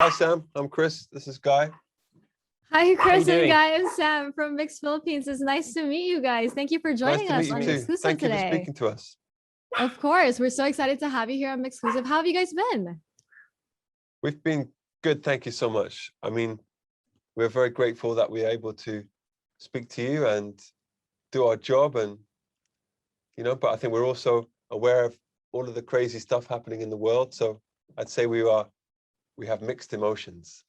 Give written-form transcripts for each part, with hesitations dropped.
Hi, Sam. I'm Chris. This is Guy. Hi, How you Chris and doing? Guy. I'm Sam from Mixed Philippines. It's nice to meet you guys. Thank you for Nice joining to meet us you on too. Exclusive Thank you for today. speaking to us. Of course, we're so excited to have you here on Exclusive. How have you guys been? We've been good. Thank you so much. I mean, we're very grateful that we're able to speak to you and do our job. And, but I think we're also aware of all of the crazy stuff happening in the world. So I'd say we have mixed emotions.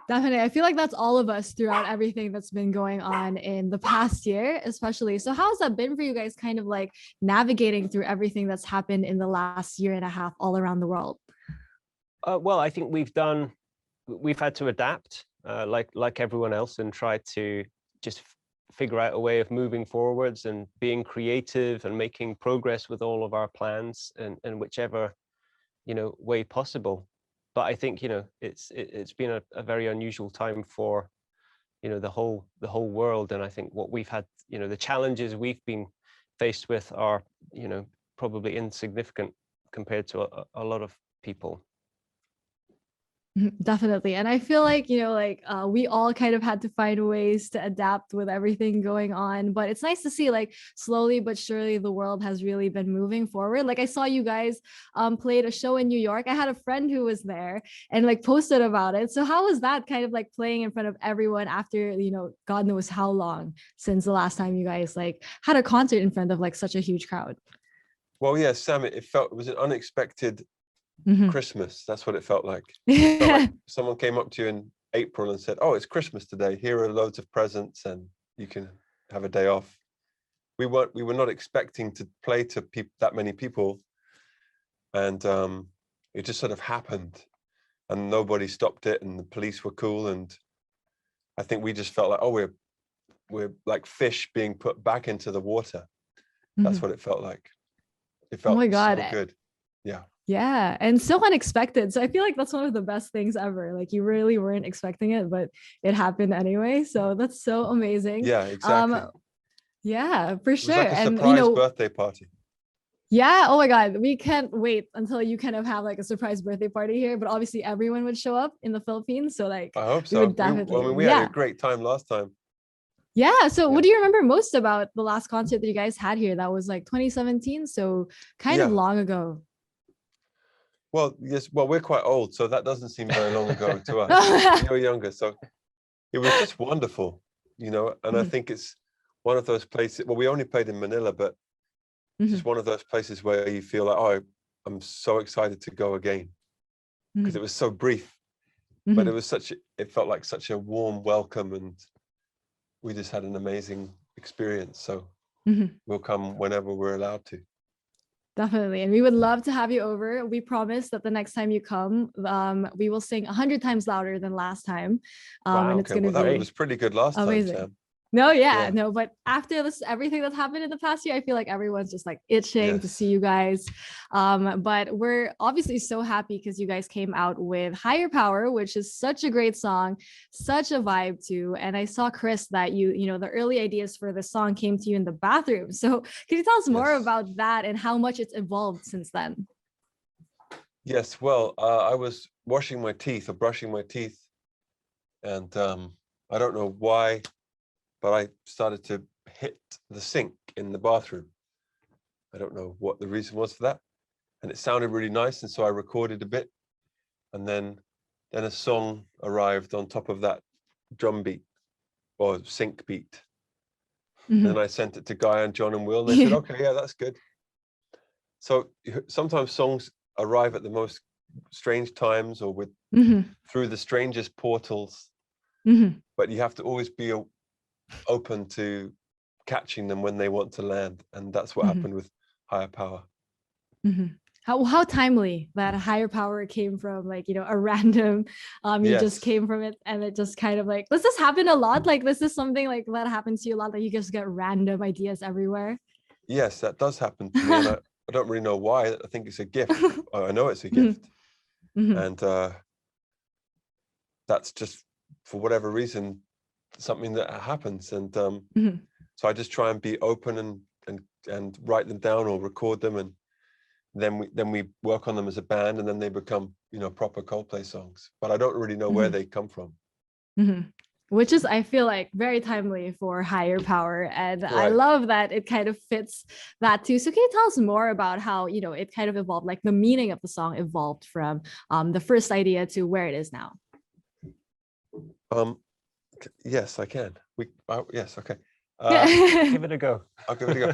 Definitely. I feel like that's all of us throughout everything that's been going on in the past year, especially. So how has that been for you guys, kind of like navigating through everything that's happened in the last year and a half all around the world? Well, I think we've had to adapt like everyone else and try to just figure out a way of moving forwards and being creative and making progress with all of our plans in whichever, way possible. But I think, it's been a very unusual time for, the whole world. And I think what we've had, the challenges we've been faced with are, probably insignificant compared to a lot of people. Definitely. And I feel like, we all kind of had to find ways to adapt with everything going on. But it's nice to see, like, slowly but surely the world has really been moving forward. Like, I saw you guys played a show in New York. I had a friend who was there and like posted about it. So how was that kind of like playing in front of everyone after, God knows how long since the last time you guys like had a concert in front of like such a huge crowd? Well, yeah, Sam, it was an unexpected Christmas. That's what it felt like. It felt like someone came up to you in April and said, "Oh, it's Christmas today. Here are loads of presents and you can have a day off." We were not expecting to play to that many people. And it just sort of happened and nobody stopped it and the police were cool. And I think we just felt like, oh, we're like fish being put back into the water. That's what it felt like. It felt Oh my God. so good. Yeah. Yeah, and so unexpected. So I feel like that's one of the best things ever. Like you really weren't expecting it, but it happened anyway. So that's so amazing. Yeah, exactly. Yeah, for It sure. was like a And surprise birthday party. yeah, oh my God, we can't wait until you kind of have like a surprise birthday party here. But obviously everyone would show up in the Philippines. So like I hope we so. would definitely, We had a great time last time. Yeah. So Yeah. what do you remember most about the last concert that you guys had here? That was like 2017. So kind of long ago. Well, yes. Well, we're quite old, so that doesn't seem very long ago to us. You're younger, so it was just wonderful, And I think it's one of those places. Well, we only played in Manila, but it's just one of those places where you feel like, oh, I'm so excited to go again, because it was so brief, but it felt like such a warm welcome, and we just had an amazing experience. So we'll come whenever we're allowed to. Definitely. And we would love to have you over. We promise that the next time you come, we will sing 100 times louder than last time. Wow, and it's going to be that was pretty good last amazing. time, Sam. No, no, but after this, everything that's happened in the past year, I feel like everyone's just like itching to see you guys. But we're obviously so happy because you guys came out with Higher Power, which is such a great song, such a vibe too. And I saw, Chris, that the early ideas for this song came to you in the bathroom. So can you tell us more about that and how much it's evolved since then? Yes, well, I was washing my teeth or brushing my teeth, and I don't know why, but I started to hit the sink in the bathroom. I don't know what the reason was for that. And it sounded really nice. And so I recorded a bit. And then a song arrived on top of that drum beat or sink beat. And then I sent it to Guy and John and Will. And they said, okay, yeah, that's good. So sometimes songs arrive at the most strange times or through the strangest portals. But you have to always be open to catching them when they want to land, and that's what happened with Higher Power. How timely that Higher Power came from, like, a random you just came from it, and it just kind of like, does this happen a lot? Like, this is something like that happens to you a lot, that you just get random ideas everywhere? Yes, that does happen to me, and I don't really know why. I think it's a gift. I know it's a gift. And that's just, for whatever reason, something that happens. And so I just try and be open and write them down or record them and then we work on them as a band, and then they become, you know, proper Coldplay songs. But I don't really know where they come from. Which is, I feel like, very timely for Higher Power, and I Right. love that it kind of fits that too. So can you tell us more about how, you know, it kind of evolved, like the meaning of the song evolved from the first idea to where it is now? Yes, I can. Yes, okay. Give it a go. I'll give it a go.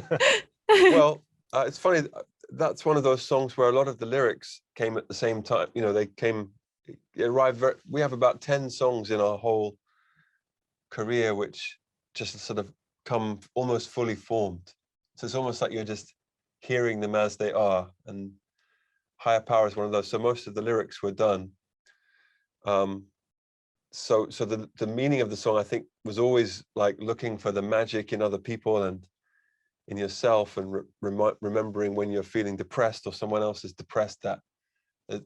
Well, it's funny. That's one of those songs where a lot of the lyrics came at the same time. You know, it arrived. We have about 10 songs in our whole career, which just sort of come almost fully formed. So it's almost like you're just hearing them as they are. And Higher Power is one of those. So most of the lyrics were done. So the meaning of the song, I think, was always like looking for the magic in other people and in yourself, and remembering when you're feeling depressed or someone else is depressed, that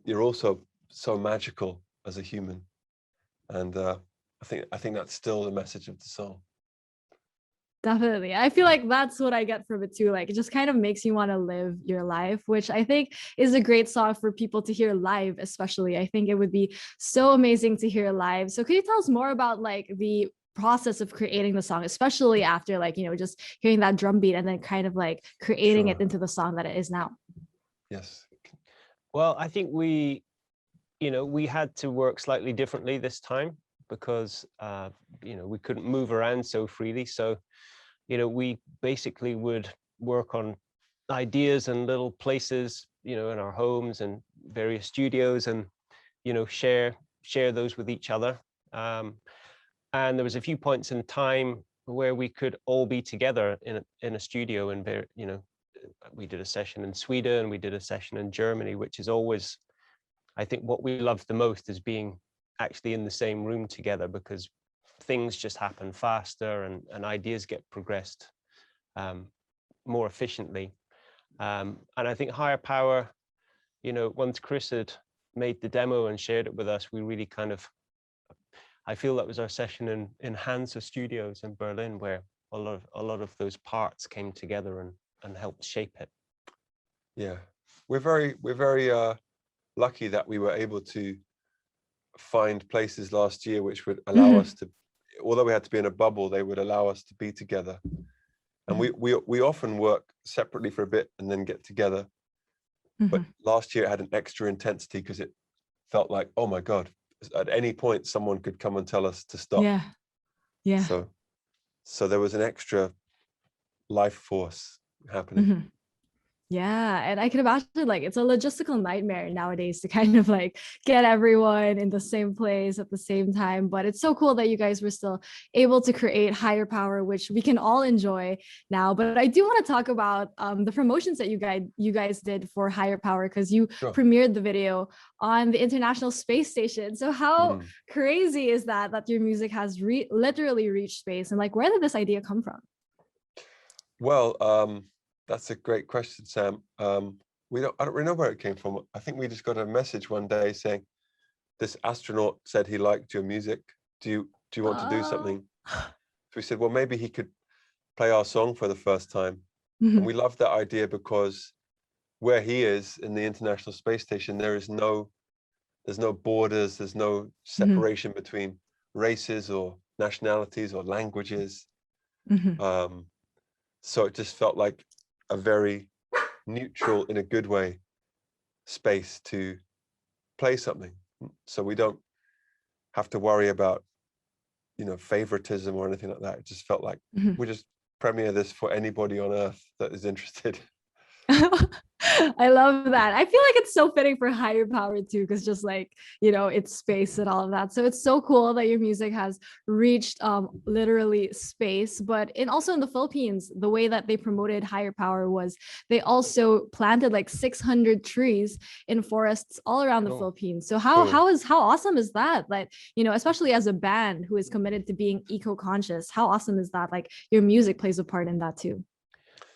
you're also so magical as a human. And I think that's still the message of the song. Definitely. I feel like that's what I get from it too. Like, it just kind of makes you want to live your life, which I think is a great song for people to hear live, especially. I think it would be so amazing to hear live. So could you tell us more about like the process of creating the song, especially after, like, you know, just hearing that drum beat and then kind of like creating it into the song that it is now? Yes. Well, I think we had to work slightly differently this time because, we couldn't move around so freely. So, we basically would work on ideas and little places, in our homes and various studios, and, share those with each other. And there was a few points in time where we could all be together in a studio, and we did a session in Sweden, we did a session in Germany, which is always, I think, what we love the most, is being actually in the same room together, because things just happen faster, and ideas get progressed more efficiently. And I think Higher Power, once Chris had made the demo and shared it with us, we really kind of, I feel that was our session in Hansa Studios in Berlin, where a lot of those parts came together and helped shape it. Yeah, we're very lucky that we were able to find places last year which would allow us to, although we had to be in a bubble, they would allow us to be together. And we often work separately for a bit and then get together. But last year it had an extra intensity because it felt like, oh my God, at any point someone could come and tell us to stop. Yeah. So there was an extra life force happening. Yeah, and I can imagine, like, it's a logistical nightmare nowadays to kind of like get everyone in the same place at the same time. But it's so cool that you guys were still able to create Higher Power, which we can all enjoy now. But I do want to talk about the promotions that you guys did for Higher Power, because you premiered the video on the International Space Station. So how crazy is that your music has literally reached space? And like, where did this idea come from? Well, that's a great question, Sam. I don't really know where it came from. I think we just got a message one day saying, this astronaut said he liked your music. Do you want to do something? So we said, well, maybe he could play our song for the first time. And we loved that idea because where he is in the International Space Station, there's no borders, there's no separation between races or nationalities or languages. So it just felt like a very neutral, in a good way, space to play something. So we don't have to worry about, favoritism or anything like that. It just felt like we just premiere this for anybody on Earth that is interested. I love that. I feel like it's so fitting for Higher Power too, because just like, it's space and all of that. So it's so cool that your music has reached literally space. But also in the Philippines, the way that they promoted Higher Power was they also planted like 600 trees in forests all around the Philippines. So how awesome is that? Like, especially as a band who is committed to being eco-conscious, how awesome is that? Like, your music plays a part in that too.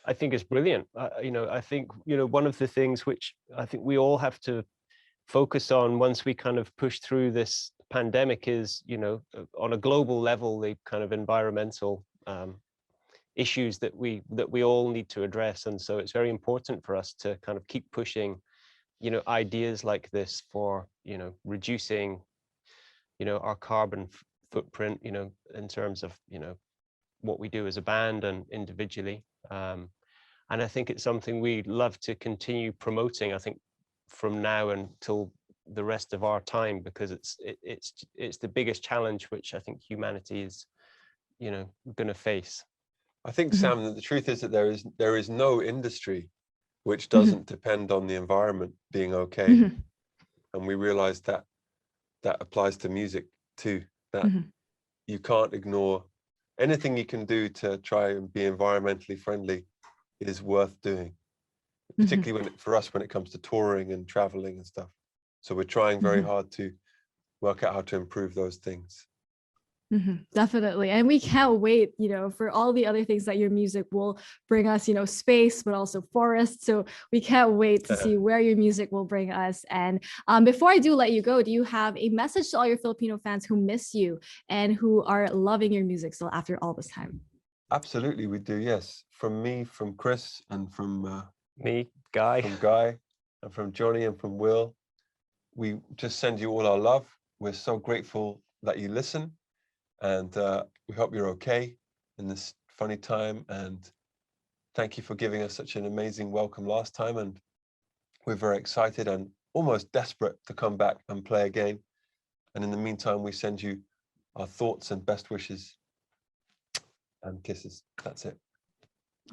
I think it's brilliant. I think, one of the things which I think we all have to focus on once we kind of push through this pandemic is, on a global level, the kind of environmental issues that we all need to address. And so it's very important for us to kind of keep pushing, you know, ideas like this for, you know, reducing, you know, our carbon footprint, you know, in terms of, you know, what we do as a band and individually. And I think it's something we'd love to continue promoting, I think, from now until the rest of our time, because it's the biggest challenge which I think humanity is, you know, going to face. I think, Mhm. Sam, that the truth is that there is no industry which Mhm. doesn't depend on the environment being okay. Mhm. And we realize that that applies to music too, that Mhm. you can't ignore anything you can do to try and be environmentally friendly is worth doing, Mhm. particularly for us when it comes to touring and traveling and stuff. So we're trying very Mhm. hard to work out how to improve those things. Definitely. And we can't wait, you know, for all the other things that your music will bring us, you know, space, but also forests. So we can't wait to see where your music will bring us. And before I do let you go, do you have a message to all your Filipino fans who miss you and who are loving your music still after all this time? Absolutely, we do, yes. From me, from Chris, and from Me, Guy. Guy, and from Johnny, and from Will, we just send you all our love. We're so grateful that you listen, and we hope you're okay in this funny time. And thank you for giving us such an amazing welcome last time. And we're very excited and almost desperate to come back and play again. And in the meantime, we send you our thoughts and best wishes and kisses. That's it.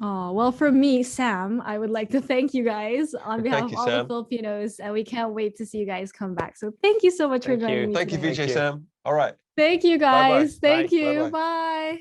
Oh, well, for me, Sam, I would like to thank you guys on behalf Thank of you, all the Sam. Filipinos, and we can't wait to see you guys come back. So thank you so much for Thank joining you. me Thank you, today. VJ Sam. All right. Thank you Bye-bye. guys. Thank Bye. you. Bye-bye. Bye.